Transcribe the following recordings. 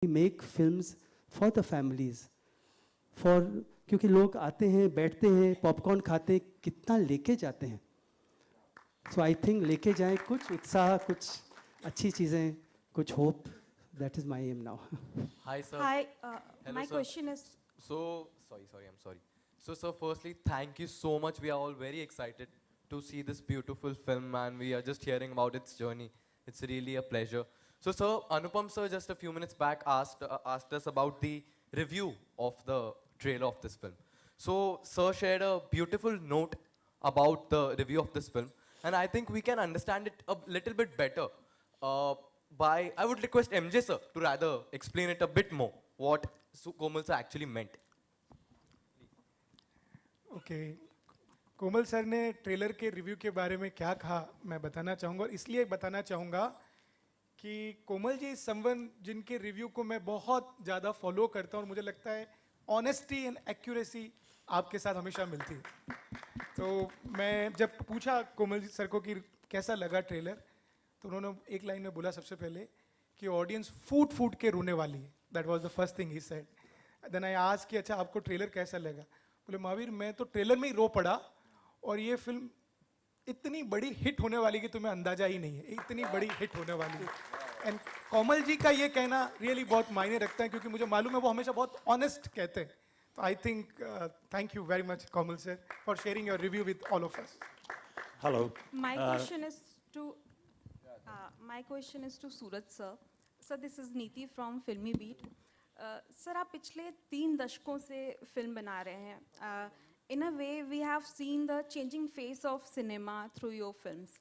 We make films for the families, for क्योंकि लोग आते हैं, बैठते हैं, पॉपकॉर्न खाते हैं, कितना लेके जाते हैं. So I think लेके जाएं कुछ उत्साह, कुछ अच्छी चीज़ें, कुछ hope. That is my aim now. Hi, sir. Hi, Hello, my sir. question is, I'm sorry. So, sir, firstly, thank you so much. We are all very excited to see this beautiful film, and we are just hearing about its journey. It's really a pleasure. So, sir, Anupam sir just a few minutes back asked us about the review of the trailer of this film. So, sir shared a beautiful note about the review of this film, and I think we can understand it a little bit better. I would request MJ sir to rather explain it a bit more what Komal sir actually meant. Okay Komal sir ने trailer के review के बारे में क्या कहा मैं बताना चाहूँगा, और इसलिए बताना चाहूँगा कि कोमल जी समवन जिनके रिव्यू को मैं बहुत ज़्यादा फॉलो करता हूँ, और मुझे लगता है ऑनेस्टी एंड एक्यूरेसी आपके साथ हमेशा मिलती है. तो मैं जब पूछा कोमल जी सर को कि कैसा लगा ट्रेलर, तो उन्होंने एक लाइन में बोला सबसे पहले कि ऑडियंस फूट फूट के रोने वाली है. That was the first thing he said. Then I asked कि अच्छा आपको ट्रेलर कैसा लगा. बोले महावीर मैं तो ट्रेलर में ही रो पड़ा, और ये फिल्म इतनी बड़ी हिट होने वाली कि तुम्हें अंदाजा ही नहीं है, इतनी बड़ी हिट होने वाली है. एंड कोमल जी का ये कहना रियली बहुत मायने रखता है, क्योंकि मुझे मालूम है वो हमेशा बहुत ऑनेस्ट कहते हैं. तो I think thank you very much Komal sir for sharing your review with all of us. Hello. my question is to, my question is to Suraj sir. Sir, this is Neeti from Filmy Beat. Sir आप पिछले 3 दशकों से film बना रहे हैं. In a way we have seen the changing face of cinema through your films.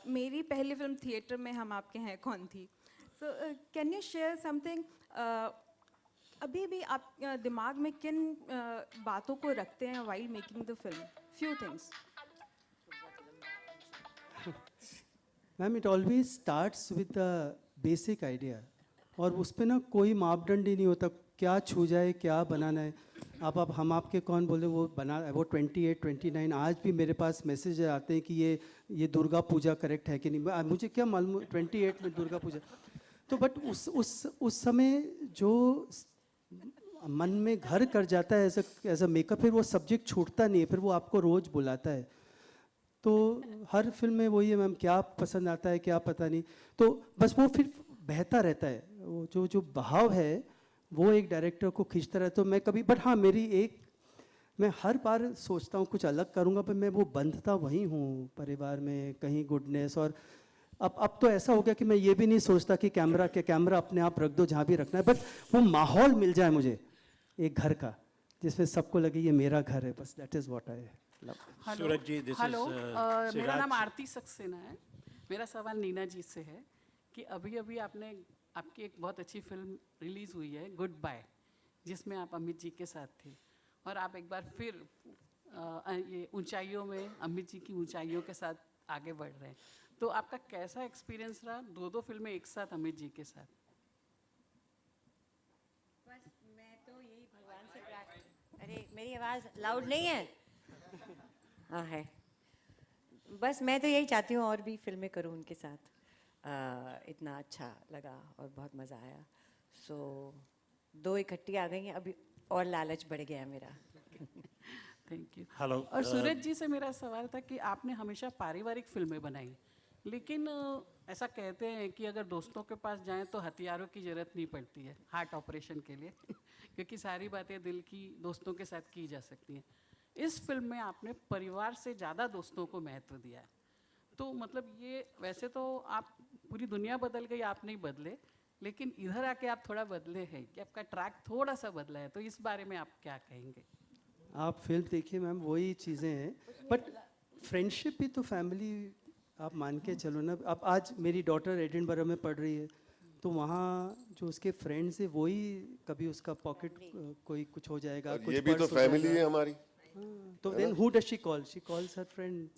मेरी पहली film theatre में हम आपके हैं कौन थी. So can you share something, अभी भी आप दिमाग में किन बातों को रखते हैं while making the film. Few things. Ma'am it always starts with the basic idea, और उस पर ना कोई मापदंड ही नहीं होता क्या छू जाए क्या बनाना है. आप हम आपके कौन बोले वो बना वो 28 29 आज भी मेरे पास मैसेज आते हैं कि ये दुर्गा पूजा करेक्ट है कि नहीं. मुझे क्या मालूम 28 में दुर्गा पूजा. तो बट उस समय जो मन में घर कर जाता है एज अ मेकअप, फिर वो सब्जेक्ट छूटता नहीं है, फिर वो आपको रोज़ बुलाता है. तो हर फिल्म में वही है मैम, क्या पसंद आता है क्या पता नहीं. तो बस वो फिर बहता रहता है, वो जो बहाव है वो एक डायरेक्टर को खींचता रहता. तो मैं कभी, बट हाँ मैं हर बार सोचता हूँ कुछ अलग करूँगा, पर मैं वो बंधता वहीं हूँ परिवार में कहीं गुडनेस. और अब तो ऐसा हो गया कि मैं ये भी नहीं सोचता कि कैमरा अपने आप रख दो जहाँ भी रखना है, बस वो माहौल मिल जाए मुझे एक घर का जिसमें सबको लगे ये मेरा घर है. बस that is what I love. Suraj ji, this hello, is मेरा नाम Siraj. आरती सक्सेना है. मेरा सवाल नीना जी से है कि अभी आपकी एक बहुत अच्छी फिल्म रिलीज़ हुई है गुड बाय, जिसमें आप अमित जी के साथ थे, और आप एक बार फिर ये ऊंचाइयों में अमित जी की ऊंचाइयों के साथ आगे बढ़ रहे हैं. तो आपका कैसा एक्सपीरियंस रहा 2 फिल्में एक साथ अमित जी के साथ. बस मैं तो यही भगवान से प्रार्थना. अरे मेरी आवाज़ लाउड नहीं है? हाँ है. बस मैं तो यही चाहती हूँ और भी फिल्में करूँ उनके साथ. इतना अच्छा लगा और बहुत मज़ा आया. सो 2 इकट्ठी आ गई हैं, अभी और लालच बढ़ गया मेरा. Thank you. Hello. और सूरज जी से मेरा सवाल था कि आपने हमेशा पारिवारिक फिल्में बनाई, लेकिन ऐसा कहते हैं कि अगर दोस्तों के पास जाएं तो हथियारों की ज़रूरत नहीं पड़ती है हार्ट ऑपरेशन के लिए क्योंकि सारी बातें दिल की दोस्तों के साथ की जा सकती हैं. इस फिल्म में आपने परिवार से ज़्यादा दोस्तों को महत्व दिया है. तो मतलब ये वैसे तो आप पूरी दुनिया बदल गई, आप नहीं बदले, लेकिन इधर आके आप थोड़ा बदले हैं कि आपका ट्रैक थोड़ा सा बदला है. तो इस बारे में आप क्या कहेंगे. आप फिल्म देखिए मैम, वही चीज़ें हैं, बट फ्रेंडशिप भी तो फैमिली आप मान के चलो ना. अब आज मेरी डॉटर एडिनबरा में पढ़ रही है, तो वहाँ जो उसके फ्रेंड्स है वही कभी उसका पॉकेट कोई कुछ हो जाएगा, कुछ ये भी तो फैमिली है हमारी. तो then who does she call? She calls her friend.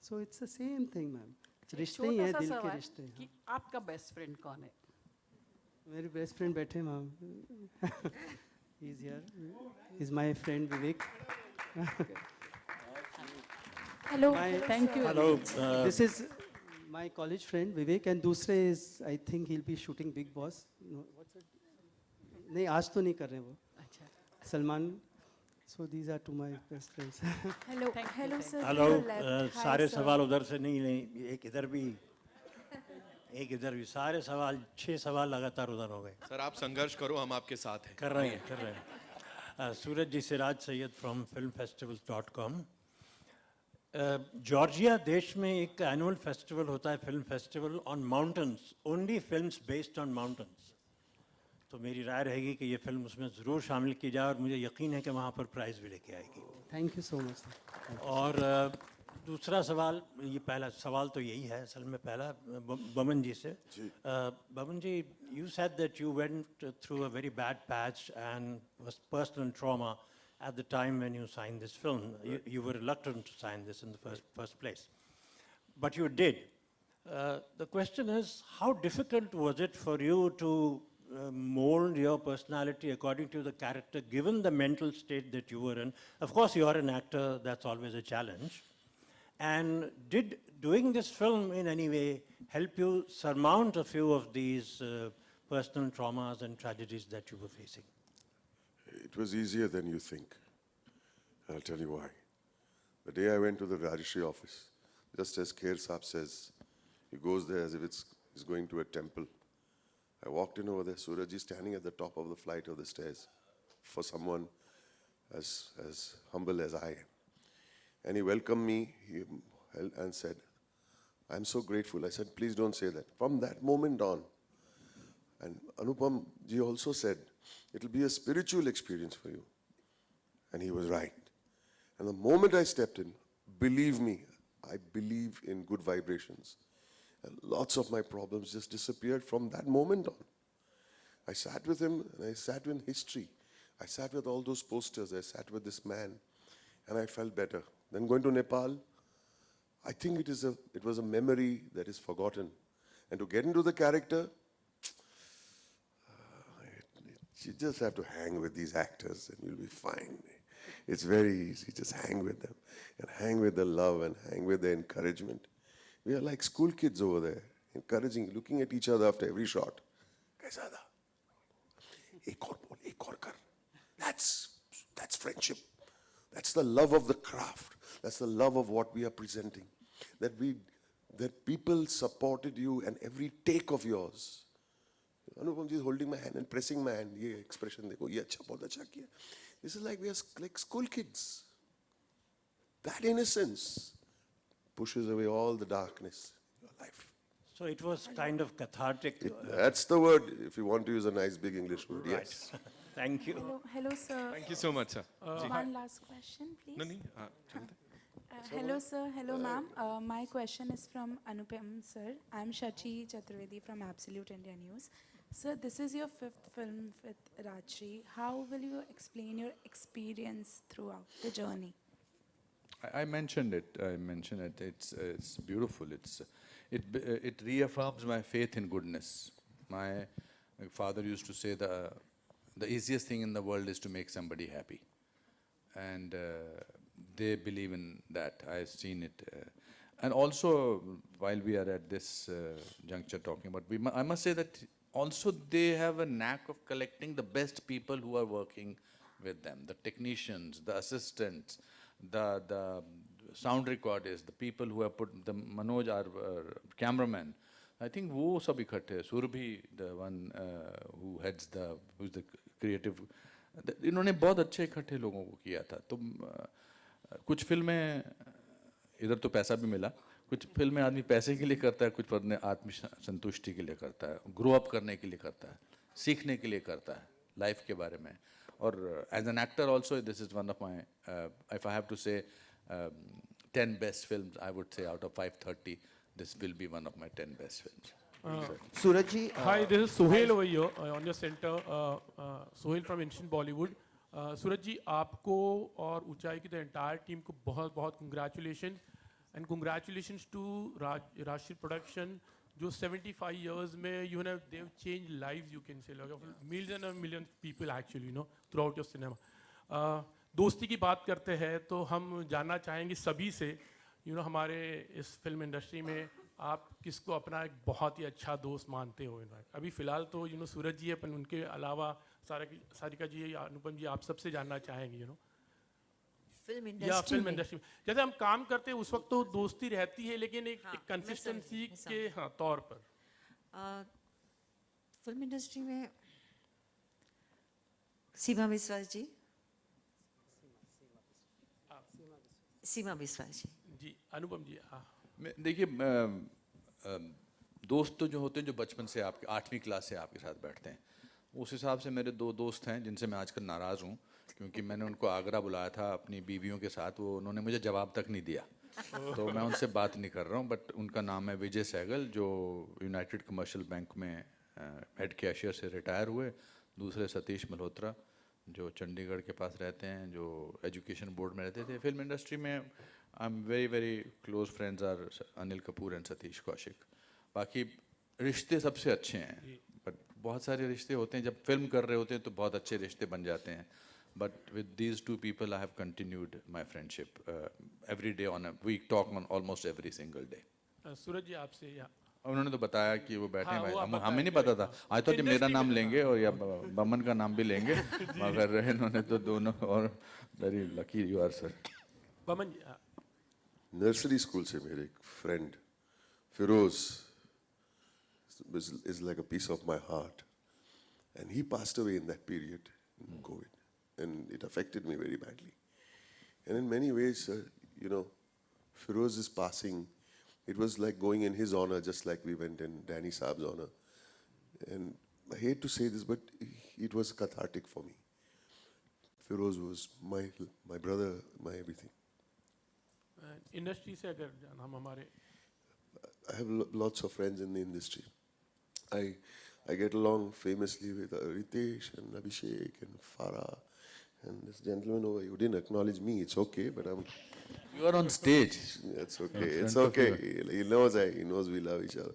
So it's the same thing ma'am. रिश्ते ही हैं, दिल के रिश्ते. कि आपका बेस्ट फ्रेंड कौन है. मेरे बेस्ट फ्रेंड बैठे ma'am. He is here. He is my friend Vivek. Hello, thank you. Hello. This is my college friend Vivek, and दूसरे is I think he'll be shooting Big Boss. No, what's it? नहीं आज तो नहीं कर रहे हैं वो अच्छा Salman so these are two my best friends hello hello sir hello सारे सवाल उधर से नहीं लें, एक इधर भी एक इधर भी, सारे सवाल 6 सवाल लगातार उधर हो गए। सर आप संघर्ष करो, हम आपके साथ हैं। कर रहे हैं Suraj ji, Siraj Syed from filmfestivals.com। Georgia देश में एक एनुअल फेस्टिवल होता है, film festival on mountains, only films based on mountains. तो मेरी राय रहेगी कि ये फिल्म उसमें ज़रूर शामिल की जाए और मुझे यकीन है कि वहाँ पर प्राइज़ भी लेके आएगी। थैंक यू सो मच और दूसरा सवाल, ये पहला सवाल तो यही है असल में, पहला बमन जी से। बमन जी, you said that you went through a very bad patch and was personal trauma at the time when you signed this film. You were reluctant to sign this in the first place, but you did. The question is, how difficult was it for you to mold your personality according to the character, given the mental state that you were in? Of course, you are an actor, that's always a challenge. And did doing this film in any way help you surmount a few of these personal traumas and tragedies that you were facing? It was easier than you think. I'll tell you why. The day I went to the Rajashri office, just as Kher Saab says, he goes there as if he's going to a temple. I walked in over there, Suraj is standing at the top of the flight of the stairs for someone as humble as I am. And he welcomed me and said, I'm so grateful. I said, please don't say that. From that moment on, and Anupam ji also said, it'll be a spiritual experience for you. And he was right. And the moment I stepped in, believe me, I believe in good vibrations. And lots of my problems just disappeared from that moment on. I sat with him and I sat in history. I sat with all those posters. I sat with this man and I felt better. Then going to Nepal, I think it was a memory that is forgotten. And to get into the character, you just have to hang with these actors and you'll be fine. It's very easy. Just hang with them and hang with the love and hang with the encouragement. We are like school kids over there, encouraging, looking at each other after every shot. Kaisa tha? Ek aur bol, ek aur kar. That's friendship. That's the love of the craft. That's the love of what we are presenting. That people supported you and every take of yours. Anupam ji is holding my hand and pressing my hand. Ye expression dekho, ye acha, bahut acha kiya. This is like we are like school kids. That innocence pushes away all the darkness in your life. So it was kind of cathartic. That's the word, if you want to use a nice big English word, yes. Thank you. hello sir. Thank you so much, sir. One last question, please. No, चलते। Hello sir, hello ma'am. My question is from Anupam sir. I'm Shachi Chaturvedi from Absolute India News. Sir, this is your 5th film with Rajshri. How will you explain your experience throughout the journey? I mentioned it. It's beautiful. It reaffirms my faith in goodness. My father used to say the easiest thing in the world is to make somebody happy, and they believe in that. I've seen it, and also while we are at this juncture talking about, I must say that also they have a knack of collecting the best people who are working with them, the technicians, the assistants, the sound recordists, the people who have put the Manoj, our cameraman. I think वो सब इकट्ठे हैं. Surabhi, the one who's the creative, इन्होंने बहुत अच्छे इकट्ठे लोगों को किया था. तो कुछ फिल्में इधर तो पैसा भी मिला, कुछ फिल्में आदमी पैसे के लिए करता है, कुछ फिल्में आत्म संतुष्टि के लिए करता है, ग्रो अप करने के लिए करता है, सीखने के लिए करता है लाइफ के बारे में. Or as an actor also, this is one of my, if I have to say 10 best films, I would say out of 530, this will be one of my 10 best films. Suraj ji, hi, this is Sohail over here on your center. Sohail from Instant Bollywood. Suraj ji, आपको और ऊंचाई की the entire team को बहुत बहुत congratulations and congratulations to Rajshri Production. जो 75 years में they've changed lives, you can say, like millions and millions of people actually, throughout your cinema. दोस्ती की बात करते हैं तो हम जानना चाहेंगे सभी से, हमारे इस फिल्म इंडस्ट्री में आप किसको अपना एक बहुत ही अच्छा दोस्त मानते हो? इनफैक्ट अभी फिलहाल तो सूरज जी अपन, उनके अलावा सारिका जी या अनुपम जी, आप सबसे जानना चाहेंगे फिल्म या इंडस्ट्री फिल्म में इंडस्ट्री में जैसे हम काम करते हैं उस वक्त तो दोस्ती रहती है, लेकिन एक हाँ, कंसिस्टेंसी मैं के तौर पर फिल्म इंडस्ट्री में सीमा विश्वास जी, सीमा विश्वास जी। जी अनुपम जी। देखिए दोस्त तो जो होते हैं जो बचपन से आपके 8वीं क्लास से आपके साथ बैठते हैं, उस हिसाब से मेरे 2 दोस्त हैं जिनसे मैं आजकल नाराज़ हूँ, क्योंकि मैंने उनको आगरा बुलाया था अपनी बीवियों के साथ, वो उन्होंने मुझे जवाब तक नहीं दिया, तो मैं उनसे बात नहीं कर रहा हूँ। बट उनका नाम है विजय सहगल, जो यूनाइटेड कमर्शियल बैंक में हेड कैशियर से रिटायर हुए। दूसरे सतीश मल्होत्रा जो चंडीगढ़ के पास रहते हैं, जो एजुकेशन बोर्ड में रहते थे। फिल्म इंडस्ट्री में I am very close friends are Anil Kapoor and Satish Kaushik. बाकी रिश्ते सबसे अच्छे हैं, बट बहुत सारे रिश्ते होते हैं जब फिल्म कर रहे होते हैं तो बहुत अच्छे रिश्ते बन जाते हैं। But with these 2 people I have continued my friendship every day we talk on almost every single day. सूरज जी आपसे या उन्होंने तो बताया कि वो बैठे हैं हाँ, भाई, वो आप हमें नहीं पता था। आज तो मेरा नाम लेंगे और या बमन का नाम भी लेंगे, मगर इन्होंने तो दोनों, और very lucky you are sir. Boman ji. Nursery school से मेरे एक friend Firoz is like a piece of my heart, and he passed away in that period, in COVID, and it affected me very badly. And in many ways, Firoz's passing, it was like going in his honor, just like we went in Danny Saab's honor. And I hate to say this, but it was cathartic for me. Firoz was my brother, my everything. Industry से अगर हम हमारे I have lots of friends in the industry. I get along famously with Ritesh and Abhishek and Farah and this gentleman over. You didn't acknowledge me. It's okay, but You are on stage. It's okay. It's okay. He knows we love each other.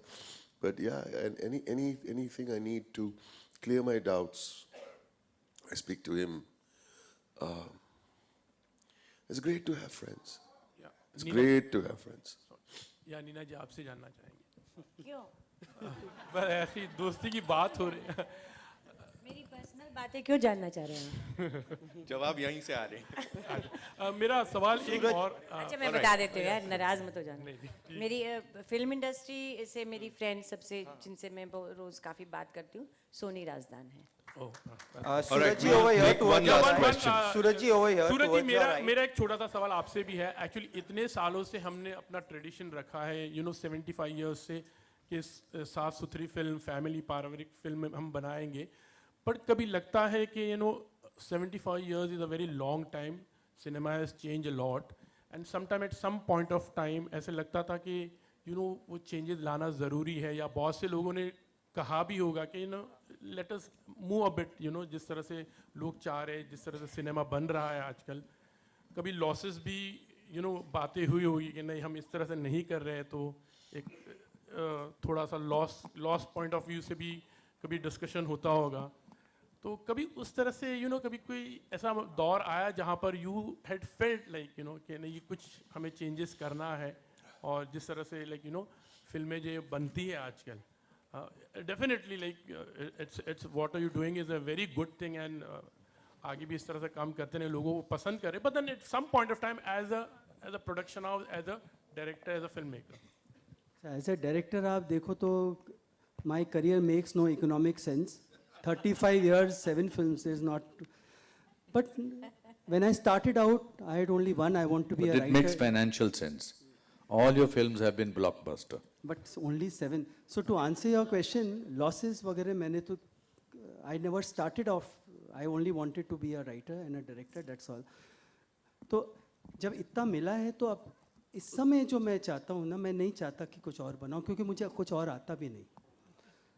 But yeah, and anything I need to clear my doubts, I speak to him. It's great to have friends. It's great to have friends. या नीना जी आपसे जानना चाहेंगे? क्यों? बस ऐसी दोस्ती की बात हो रही है। मेरी पर्सनल बातें क्यों जानना चाह रहे हैं? जवाब यहीं से आ रहे हैं। मेरा सवाल एक और अच्छा मैं बता देती हूँ यार, नाराज मत हो जाना। मेरी फिल्म इंडस्ट्री से मेरी फ्रेंड सबसे जिनसे मैं रोज काफी बात करती हूँ, सोनी राजदान है। Suraj ji over here to one last question. सूरज जी मेरा एक छोटा सा सवाल आपसे भी है। एक्चुअली इतने सालों से हमने अपना ट्रेडिशन रखा है 75 इयर्स से कि साफ सुथरी फिल्म, फैमिली पारिवारिक फिल्म हम बनाएंगे, पर कभी लगता है कि 75 years is a very long time. Cinema has changed a lot, and sometime at some point of time ऐसे लगता था कि वो चेंजेस लाना ज़रूरी है, या बहुत से लोगों ने कहा भी होगा कि let us move a bit, जिस तरह से लोग चाह रहे हैं, जिस तरह से सिनेमा बन रहा है आजकल, कभी लॉसेस भी बातें हुई होगी कि नहीं हम इस तरह से नहीं कर रहे हैं, तो एक थोड़ा सा लॉस पॉइंट ऑफ व्यू से भी कभी डिस्कशन होता होगा। तो कभी उस तरह से कभी कोई ऐसा दौर आया जहाँ पर यू हैड फेल्ट लाइक कि नहीं कुछ हमें चेंजेस करना है, और जिस तरह से फिल्में जो बनती है आजकल, definitely it's what are you doing is a very good thing, and आगे भी इस तरह से काम करते हैं, लोगों को पसंद करें, but then at some point of time as a production house, as a director, as a film maker, as a director आप देखो तो my career makes no economic sense. 35 years, 7 films is not. But when I started out, I had only one. I want to be But a it writer. makes financial sense. All your films have been blockbuster. But it's only 7. So to answer your question, losses वगैरह मैंने तो I never started off. I only wanted to be a writer and a director. That's all. तो जब इतना मिला है तो अब इस समय जो मैं चाहता हूँ ना, मैं नहीं चाहता कि कुछ और बनाऊँ, क्योंकि मुझे कुछ और आता भी नहीं.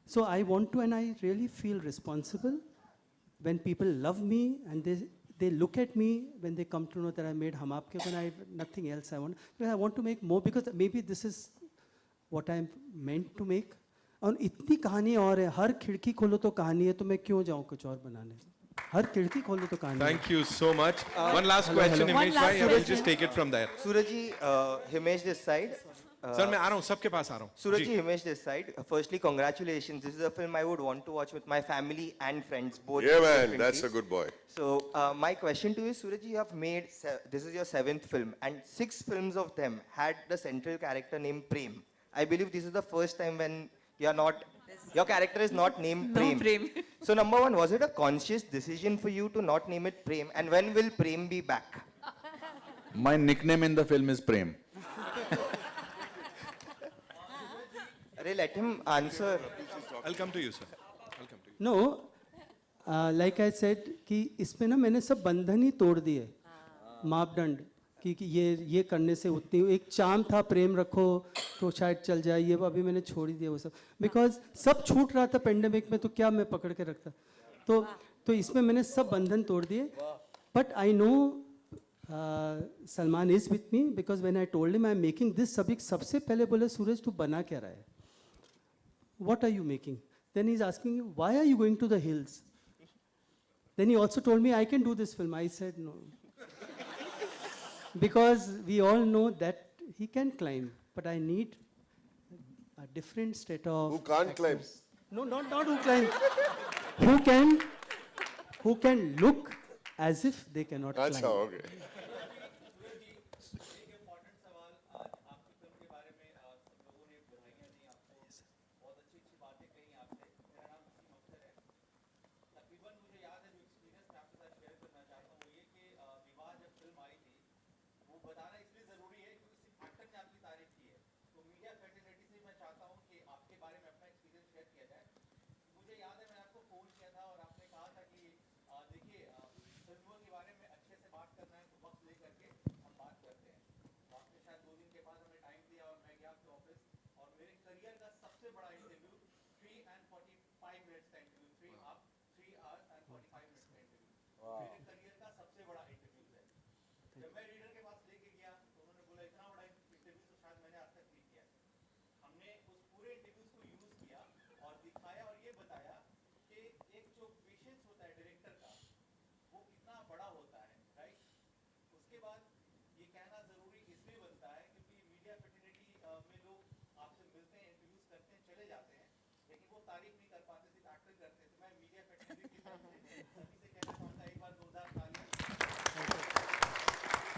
So I want to, and I really feel responsible when people love me and they look at me when they come to know that I made Hum Aapke, when I have nothing else I want. Because I want to make more, because maybe this is what I'm meant to make. और इतनी कहानी और है, हर खिड़की खोलो तो कहानी है, तो मैं क्यों जाऊँ कुछ और बनाने? हर खिड़की खोलो तो कहानी है. Thank you so much. One last question, Himesh bhai, I will just take it from there. Suraj ji, Himesh this side. Sir, मैं आ रहा हूँ, सबके पास आ रहा हूँ. Suraj ji. ji, Himesh this side. Firstly, congratulations. This is a film I would want to watch with my family and friends, both. Yeah, man, differently. that's a good boy. So, my question to you, Suraj ji, you have made, this is your 7th film, and 6 films of them had the central character named Prem. I believe this is the first time when you are not, your character is not named Prem. No Prem. So, number one, was it a conscious decision for you to not name it Prem? And when will Prem be back? My nickname in the film is Prem. Arey, let him answer. I'll come to you, sir. I'll come to you. Know like I said कि इसमें ना मैंने सब बंधन ही तोड़ दिए, मापदंड कि ये करने से उतनी एक चाम था, प्रेम रखो तो शायद चल जाए, ये अभी मैंने छोड़ ही दिया वो सब, बिकॉज सब छूट रहा था पेंडेमिक में, तो क्या मैं पकड़ के रखता, तो इसमें मैंने सब बंधन तोड़ दिए. But I know Salman is with me, because when I told him I am making this, सभी सबसे पहले बोले सूरज तू बना क्या रहा है, what are you making? Then he's asking me, why are you going to the hills? Then he also told me, I can do this film. I said, no. Because we all know that he can climb, but I need a different state of... Who can't climb? No, not who climb. Who can look as if they cannot climb. Acha, okay.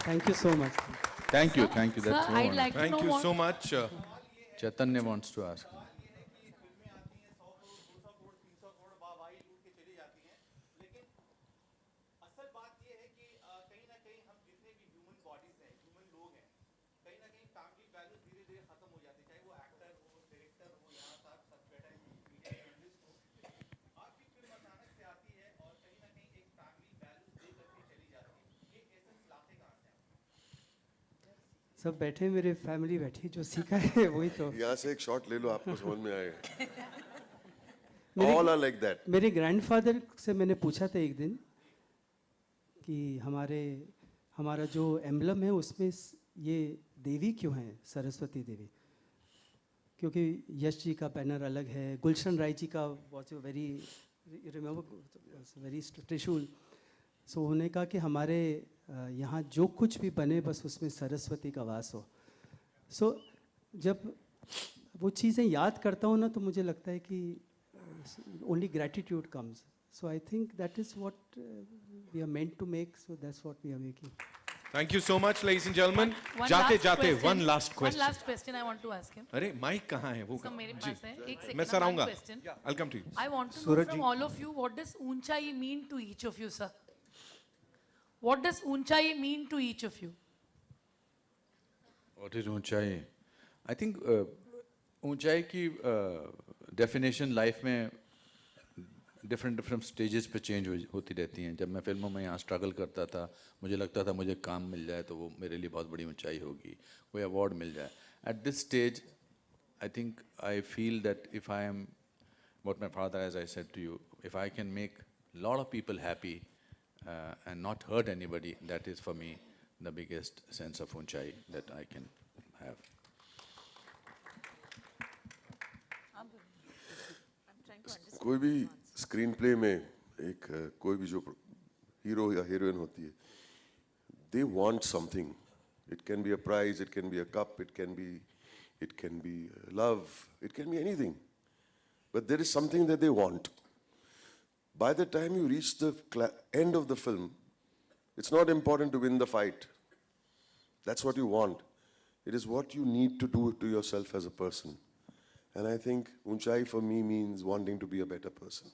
Thank you so much. Thank you. That's Sir, no I'd one. like to Thank know you what, so much. Chaitanya wants to ask. सब बैठे, मेरे family बैठी, जो सीखा है वही तो. यहाँ से एक शॉट ले लो, आपको समझ में आएगा. मेरे- All are like that. मेरे ग्रैंडफादर से मैंने पूछा था एक दिन कि हमारा जो एम्बलम है उसमें ये देवी क्यों है, सरस्वती देवी, क्योंकि यश जी का बैनर अलग है, गुलशन राय जी का वॉज वेरी वेरी त्रिशूल. सो उन्होंने कहा कि हमारे यहाँ जो कुछ भी बने बस उसमें सरस्वती का वास हो. सो जब वो चीज़ें याद करता हूँ ना तो मुझे लगता है कि only gratitude comes. So I think that is what we are meant to make. So that's what we are making. Thank you so much, ladies and gentlemen. one जाते last जाते question. one last question. One last question I want to ask him. अरे mic कहाँ है वो? So मेरे जी. पास है, एक second, मैं सर one आऊँगा. question. I'll come to you. I want to know from all of you, what does ऊंचाई mean to each of you, sir? What does ऊंचाई mean to each of you? What is ऊंचाई? I think ऊंचाई की definition life में different stages पे change होती रहती हैं. जब मैं फिल्मों में यहाँ स्ट्रगल करता था, मुझे लगता था मुझे काम मिल जाए तो वो मेरे लिए बहुत बड़ी ऊंचाई होगी, कोई अवार्ड मिल जाए. At this stage I think I feel that if I am what my father as I said to you, if I can make lot of people happy and not hurt anybody, that is for me the biggest sense of ऊंचाई that I can have. कोई भी screen play में एक कोई भी जो hero या heroine होती है, they want something. It can be a prize, it can be a cup, it can be it can be love, it can be anything. But there is something that they want. By the time you reach the end of the film, it's not important to win the fight. That's what you want. It is what you need to do to yourself as a person. And I think Unchai for me means wanting to be a better person.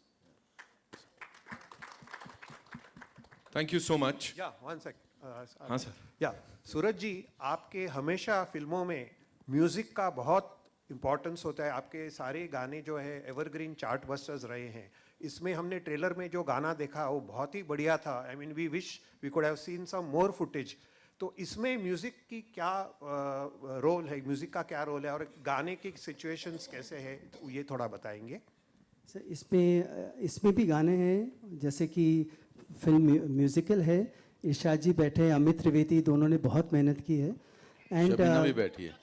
Thank you so much. Yeah, one sec. हाँ sir. या सूरज जी, आपके हमेशा फिल्मों में music का बहुत importance होता है. आपके सारे गाने जो है एवरग्रीन चार्ट बस्टर्स रहे हैं. इसमें हमने ट्रेलर में जो गाना देखा वो बहुत ही बढ़िया था. I mean we wish we could have seen some more footage. तो इसमें म्यूजिक की क्या रोल है, म्यूजिक का क्या रोल है और गाने की सिचुएशंस कैसे है, तो ये थोड़ा बताएंगे. सर इसमें भी गाने हैं, जैसे कि फिल्म म्यूजिकल है. इरशाद जी बैठे हैं, अमित त्रिवेदी, दोनों ने बहुत मेहनत की है. एंड शबीना भी बैठी है.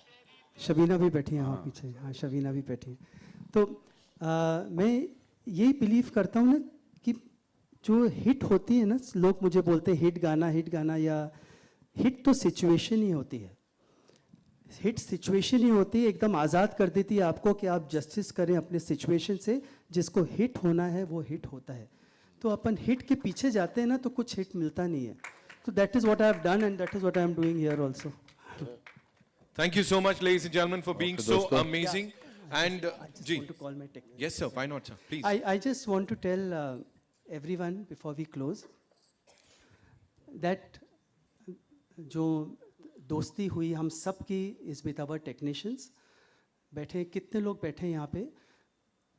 शबीना भी बैठी है हाँ पीछे. हाँ शबीना भी बैठी है. तो मैं यही बिलीव करता हूँ ना कि जो हिट होती है ना, लोग मुझे बोलते हैं हिट गाना, या हिट तो सिचुएशन ही होती है. हिट सिचुएशन ही होती है, एकदम आज़ाद कर देती है आपको कि आप जस्टिस करें अपने सिचुएशन से. जिसको हिट होना है वो हिट होता है. तो अपन हिट के पीछे जाते हैं ना तो कुछ हिट मिलता नहीं है. तो that is what I have done and that is what I am doing here also. Thank you so much, ladies and gentlemen, for being so amazing. And I just want to call my technician. yes, sir. Why not, sir? Please. I just want to tell everyone before we close that जो दोस्ती हुई हम सब की is with our technicians. बैठे कितने लोग बैठे यहाँ पे.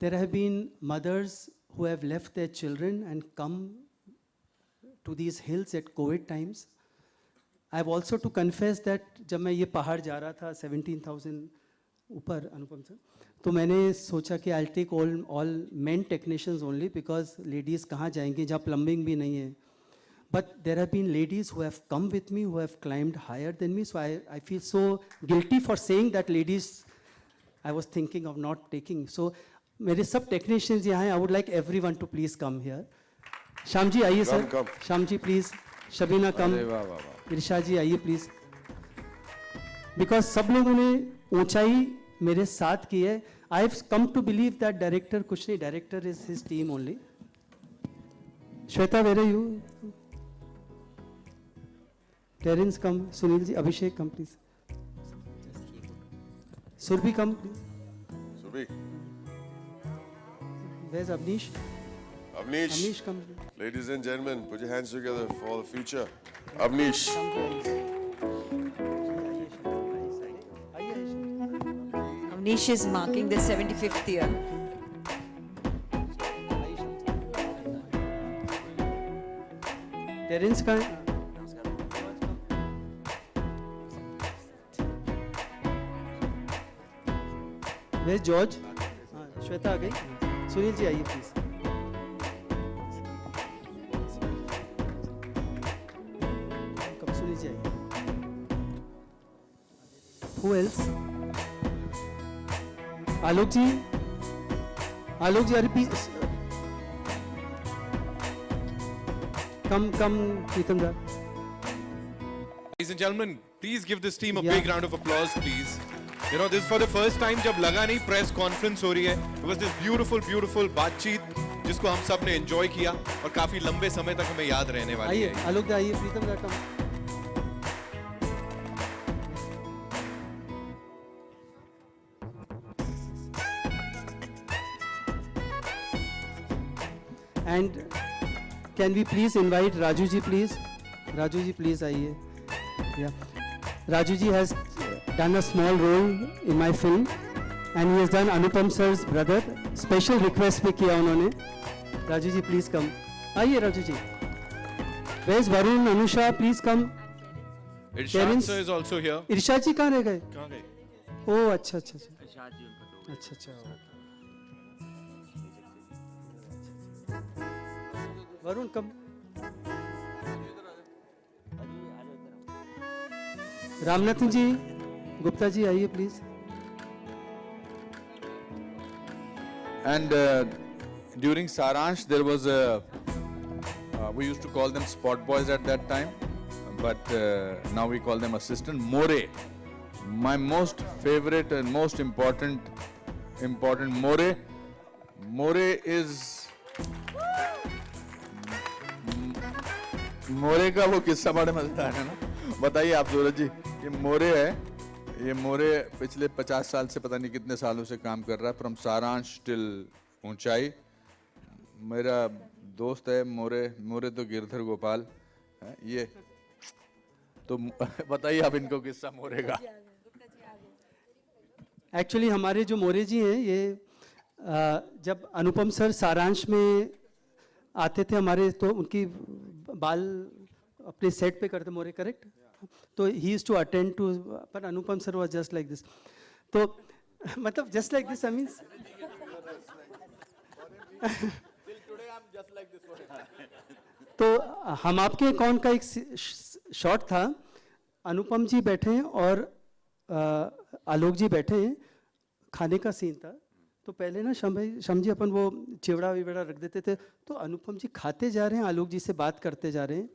There have been mothers who have left their children and come to these hills at COVID times. I have also to confess that जब मैं ये पहाड़ जा रहा था 17,000 ऊपर अनुपम सर, तो मैंने सोचा कि I'll take all men technicians only because ladies कहाँ जाएंगे जहाँ plumbing भी नहीं है. But there have been ladies who have come with me who have climbed higher than me, so I feel so guilty for saying that ladies I was thinking of not taking. So मेरे सब technicians यहाँ हैं. I would like everyone to please come here. Shyam ji आइए sir. Shyam ji please. Shabina come. Irshad ji आइए please. Because सब लोगों ने ऊंचाई मेरे साथ की है. I have come to believe that director कुछ नहीं, director is his team only. Shweta where are you? Terence come. Sunil ji, Abhishek come please. Surbhi come please. Surbhi, where is Avnish? Avnish come. Ladies and gentlemen, put your hands together for the future. Avnish. Avnish is marking the 75th year. Terence का. Where George? हाँ श्वेता आ गई. सुनील जी आइए प्लीज. Who else? Alok ji. Alok ji अरे please कम प्रीतम दा. Ladies and gentlemen, please give this team a big round of applause, please. You know, this is for the first time जब लगा नहीं press conference हो रही है. It was this beautiful बातचीत जिसको हम सब ने enjoy किया और काफी लंबे समय तक हमें याद रहने वाली है. आइए आलोक दा, आइए प्रीतम दा कम. And can we please invite Raju ji please? Raju ji please आइए. Yeah. Raju ji has done a small role in my film and he has done Anupam sir's brother. Special request भी किया उन्होंने. Raju ji please come. आइए Raju ji. Where's Varun, Anusha please come. Irshad sir is also here. इरशाद जी कहाँ रह गए? कहाँ गए? ओह अच्छा. वरुण कम. रामनाथन जी, गुप्ता जी आइए please. And during Saransh, there was a, we used to call them spot boys at that time, but now we call them assistant. More, my most favorite and most important More is मोरे का वो किस्सा बड़ा मजेदार है ना। बताइए आप सूरज जी, ये मोरे है, ये मोरे पिछले 50 साल से पता नहीं कितने सालों से काम कर रहा है, फ्रॉम सारांश टिल ऊंचाई। मेरा दोस्त है मोरे तो गिरधर गोपाल है ये। तो बताइए आप इनको किस्सा मोरे का। एक्चुअली हमारे जो मोरे जी हैं ये जब अनुपम सर सारांश में आते थे हमारे, तो उनकी बाल अपने सेट पे करते मोरे, करेक्ट? तो he is to attend to, पर Anupam sir was just like this. तो मतलब just like this, I means तो हम आपके अकाउंट का एक शॉट था, अनुपम जी बैठे हैं और आलोक जी बैठे हैं, खाने का सीन था। तो पहले ना श्याम जी अपन वो चिवड़ा विवड़ा रख देते थे, तो अनुपम जी खाते जा रहे हैं, आलोक जी से बात करते जा रहे हैं,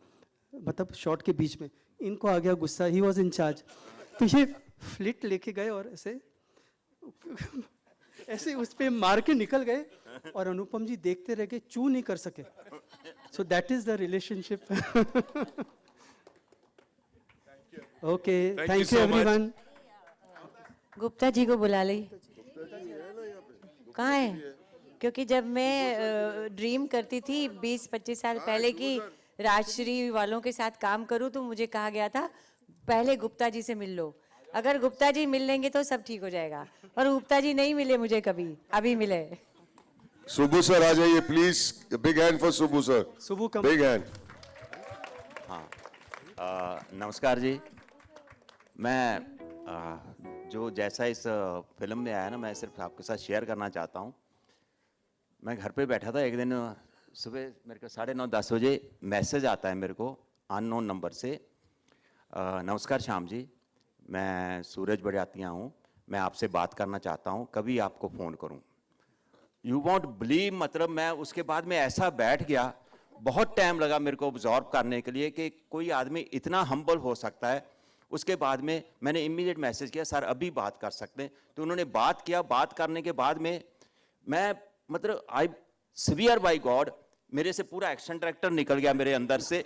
मतलब शॉट के बीच में इनको आ गया गुस्सा, ही वॉज इन चार्ज। तो ये फ्लिट लेके गए और ऐसे उस पर मार के निकल गए और अनुपम जी देखते रह गए, चू नहीं कर सके। So that is the relationship. Okay, thank you everyone. Gupta ji को बुला ली। कहाँ है? क्योंकि जब मैं ड्रीम करती थी 20-25 साल पहले की राजश्री वालों के साथ काम करूं, तो मुझे कहा गया था पहले गुप्ता जी से मिल लो, अगर गुप्ता जी मिल लेंगे तो सब ठीक हो जाएगा। और गुप्ता जी नहीं मिले मुझे कभी, अभी मिले। सुबू सर आ जाइए please, big hand for Subbu sir. Subbu come. Big hand. हाँ, नमस्कार जी। मैं जो जैसा इस फिल्म में आया ना, मैं सिर्फ आपके साथ शेयर करना चाहता हूँ। मैं घर पे बैठा था एक दिन, सुबह मेरे को 9:30-10 बजे मैसेज आता है मेरे को अननोन नंबर से। नमस्कार श्याम जी, मैं सूरज बड़ियातिया हूँ, मैं आपसे बात करना चाहता हूँ, कभी आपको फ़ोन करूँ। यू वॉन्ट बिलीव, मतलब मैं उसके बाद में ऐसा बैठ गया, बहुत टाइम लगा मेरे को ऑब्जॉर्व करने के लिए कि कोई आदमी इतना हम्बल हो सकता है। उसके बाद में मैंने इमीडिएट मैसेज किया, सर अभी बात कर सकते हैं? तो उन्होंने बात किया। बात करने के बाद में मैं मतलब आई स्वीयर बाय गॉड, मेरे से पूरा एक्शन डायरेक्टर निकल गया मेरे अंदर से।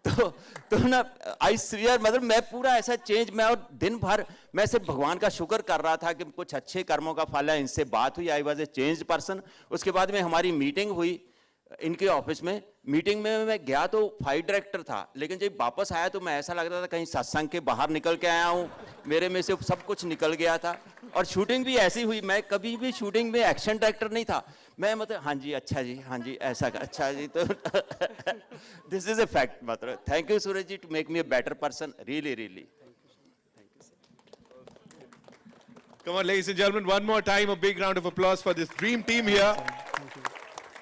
तो ना आई स्वीयर, मतलब मैं पूरा ऐसा चेंज, मैं और दिन भर मैं सिर्फ भगवान का शुक्र कर रहा था कि कुछ अच्छे कर्मों का फल है। इनसे बात हुई, I was a change person. उसके बाद में हमारी मीटिंग हुई इनके ऑफिस में। मीटिंग में मैं गया तो फाइट डायरेक्टर था, लेकिन जब वापस आया तो मैं ऐसा लग रहा था कहीं सत्संग के बाहर निकल के आया हूँ, मेरे में से सब कुछ निकल गया था। और शूटिंग भी ऐसी हुई, मैं कभी भी शूटिंग में एक्शन डायरेक्टर नहीं था, मैं मतलब हाँ जी अच्छा जी, हाँ जी ऐसा अच्छा जी। तो दिस इज ए फैक्ट। मतलब thank you Suraj ji to make me a better person, really really. Come on, ladies and gentlemen, one more time, a big round of applause for this dream team here.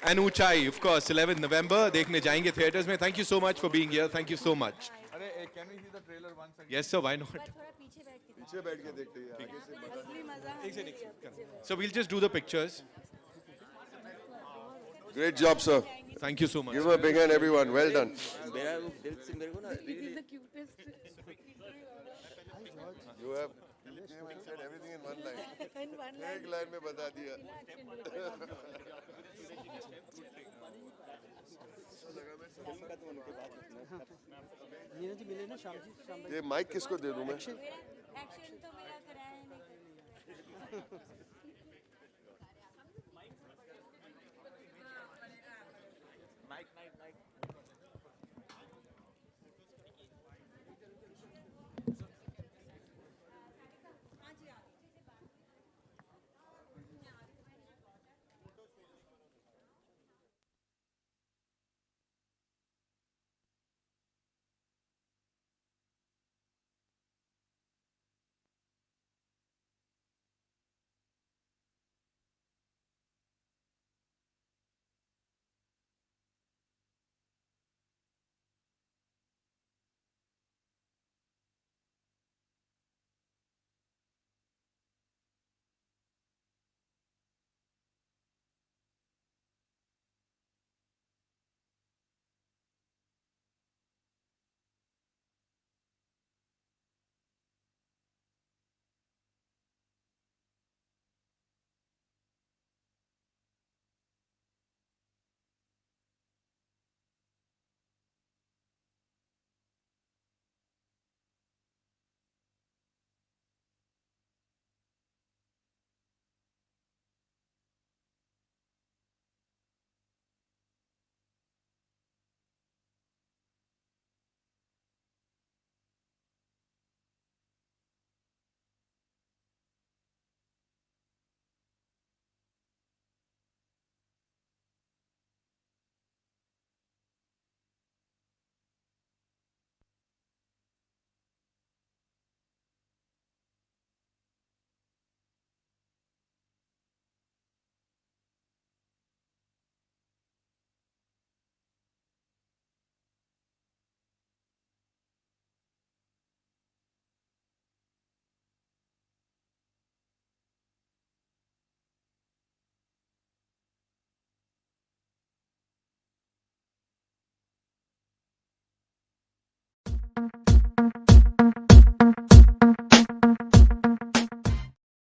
And Uchai, of course, 11th November. देखने जाएंगे theaters में. Thank you so much for being here. Thank you so much. अरे can we see the trailer once again? Yes, sir. Why not? पीछे बैठ के देखते हैं, आगे से बता। So we'll just do the pictures. Great job, sir. Thank you so much. Give a big hand, everyone. Well done. मेरा दिल से मेरे को ना You have said everything in one line. एक लाइन में बता दिया। नीरज जी मिले ना श्याम जी? ये माइक किसको दे दूं मैं? एक्शन तो मेरा कराया नहीं।